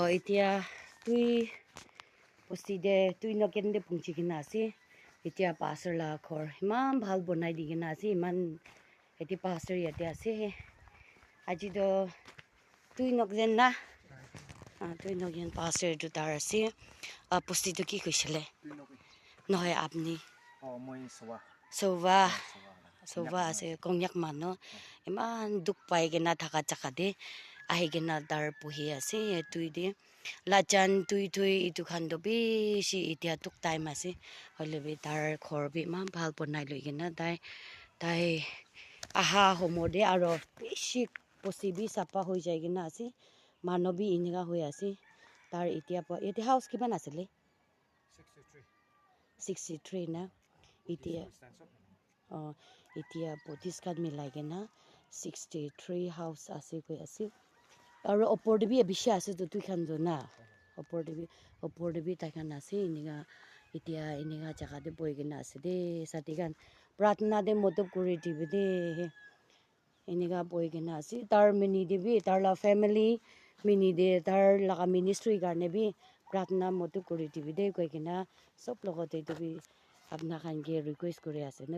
এতিয়া তুই বস্তি দে তুই নকেন্দে পুংচি কিনা আছে এতিয়া পাছৰ লা ঘৰ ইমান ভাল বনাই দি কিনা আছে ইমান এতিয়া পাছৰ ইয়াতে আছে আজিতো তুই নকজেন না তুই নকজেন পাছৰ এইটো তাৰ আছে বস্তিটো কি কৈছিলে নহয় আপুনি চৌবা আছে কংয়াক মানুহ ইমান দুখ পাই কিনা থাকা জাগাতে আহি কিনা তাৰ পুহি আছে তুই দে লাচান তুই ইটো খান্দ বেছি এতিয়া তোক টাইম আছে হ'লে বি তাৰ ঘৰ বি ইমান ভাল বনাই লৈ কিনা তাই আহা সমদে আৰু বেছি বস্তি বি চাফা হৈ যায় কিনা আছে মানুহ বি এনেকা হৈ আছে তাৰ এতিয়া হাউচ কিমান আছিলে 63 না এতিয়া এতিয়া 32 কাত মিলাই কিনা 63 হাউচ আছে কৈ আছে আৰু ওপৰতে বি বেছি আছে তুই খান না ওপৰতে বি তাই খান আছে এনেকা এতিয়া এনেকা জাগাতে বহি কিনা আছে দেই চাতি খান প্ৰাৰ্থনা দে মদত কৰি দিবি দেই এনেকা বহি কিনা আছে তাৰ মিনি দিবি তাৰ লা ফেমিলি মিনি দে তাৰ লগা মিনিষ্ট্ৰি কাৰণে বি প্ৰাৰ্থনা মদত কৰি দিবি দেই কৈ কিনা চব লগতে দিবি আপোনাৰ খানকে ৰিকুৱেষ্ট কৰি আছে ন